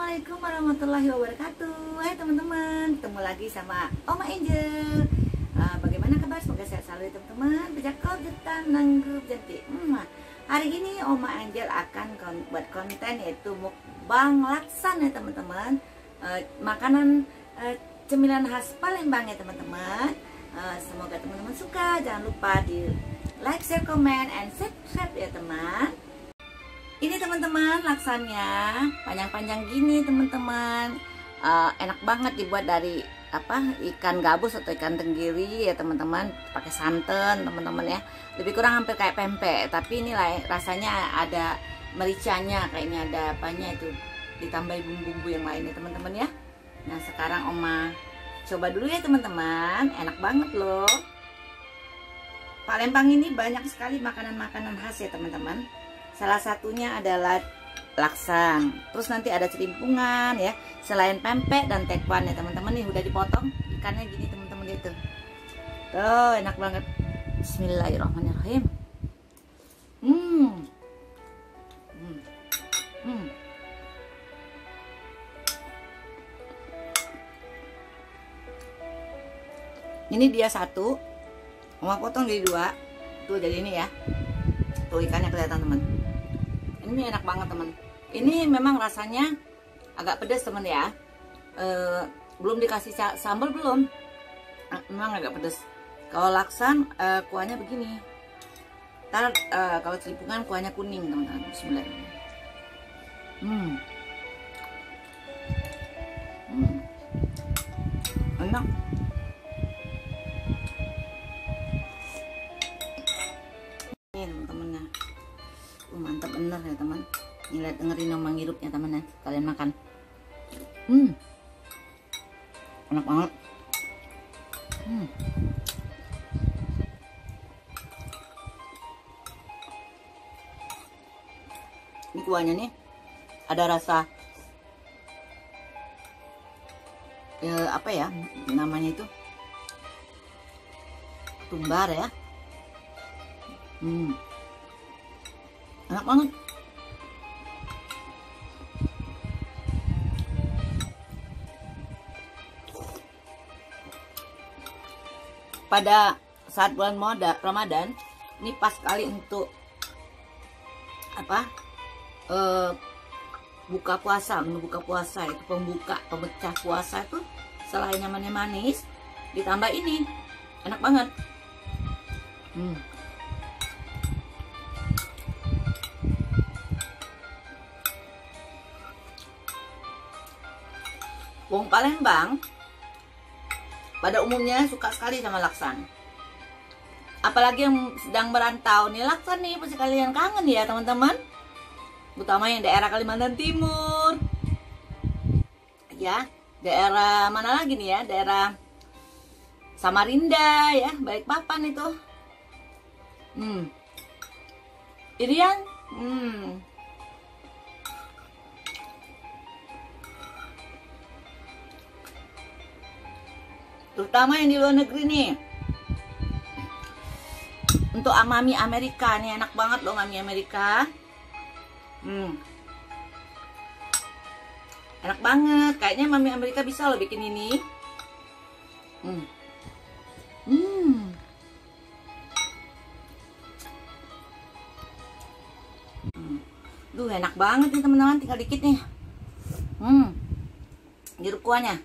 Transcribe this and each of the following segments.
Assalamualaikum warahmatullahi wabarakatuh. Hai teman-teman, ketemu lagi sama Oma Angel. Bagaimana kabar? Semoga sehat selalu ya teman-teman. Bejakol jetan nanggup janti. Hari ini Oma Angel akan buat konten yaitu mukbang laksan ya teman-teman. Makanan cemilan khas Palembang ya teman-teman. Semoga teman-teman suka. Jangan lupa di like, share, comment, and subscribe ya teman. Ini teman-teman laksannya panjang-panjang gini teman-teman. Enak banget dibuat dari ikan gabus atau ikan tenggiri ya teman-teman, pakai santan teman-teman ya. Lebih kurang hampir kayak pempek, tapi ini rasanya ada mericanya, kayaknya ada apanya itu, ditambah bumbu-bumbu yang lain ya teman-teman ya. Nah sekarang Oma coba dulu ya teman-teman, enak banget loh. Palembang ini banyak sekali makanan-makanan khas ya teman-teman. Salah satunya adalah laksan. Terus nanti ada celimpungan ya. Selain pempek dan tekwan ya teman-teman, nih udah dipotong ikannya gini teman-teman gitu. Tuh enak banget. Bismillahirrahmanirrahim. Ini dia satu. Oma potong jadi dua. Tuh jadi ini ya. Tuh ikannya kelihatan teman. Ini enak banget teman. Ini memang rasanya agak pedas teman ya. Belum dikasih sambal belum. Memang agak pedas. Kalau laksan kuahnya begini. Ntar kalau celimpungan kuahnya kuning teman-teman. Bismillahirrahmanirrahim. Enak. Teman-teman ya. Mantap bener ya teman. Ini lihat, dengerin dong menghirupnya teman ya. Kalian makan. Enak banget. Ini kuahnya nih ada rasa apa ya namanya itu, tumbar ya. Enak banget. Pada saat bulan Ramadan ini pas sekali untuk buka puasa, buka puasa itu pemecah puasa itu. Selain yang manis ditambah ini enak banget. Wong Palembang pada umumnya suka sekali sama laksan. Apalagi yang sedang merantau nih, laksan nih pasti kalian kangen ya teman-teman. Terutama yang daerah Kalimantan Timur. Ya, daerah mana lagi nih ya? Daerah Samarinda ya, Balikpapan itu. Irian. Terutama yang di luar negeri nih. Untuk mami Amerika nih enak banget loh, mami Amerika. Enak banget. Kayaknya mami Amerika bisa loh bikin ini. Duh enak banget nih teman-teman, tinggal dikit nih. Jeruk kuahnya.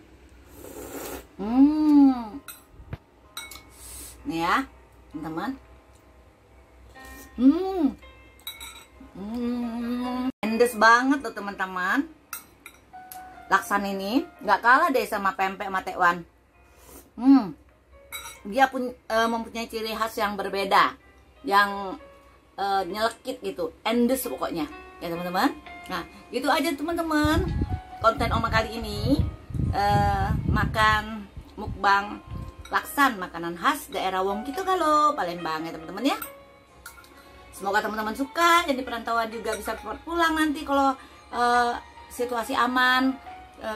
Nih ya teman-teman. Endes banget loh teman-teman. Laksan ini nggak kalah deh sama pempek sama tekwan. Dia mempunyai ciri khas yang berbeda, yang nyelekit gitu, endes pokoknya ya teman-teman. Nah gitu aja teman-teman konten Oma kali ini. Makan mukbang laksan, makanan khas daerah Wong Kito Galo, Palembang ya teman-teman ya. Semoga teman-teman suka. Jadi perantauan juga bisa cepat pulang nanti kalau situasi aman,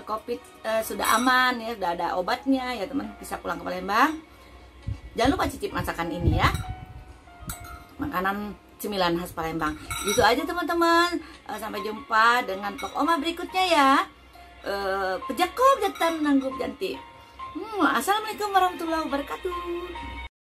COVID sudah aman ya, sudah ada obatnya ya teman, bisa pulang ke Palembang. Jangan lupa cicip masakan ini ya, makanan cemilan khas Palembang. Gitu aja teman-teman. Sampai jumpa dengan vlog Oma berikutnya ya. pejakob jatan nanggup janti. Assalamualaikum warahmatullahi wabarakatuh.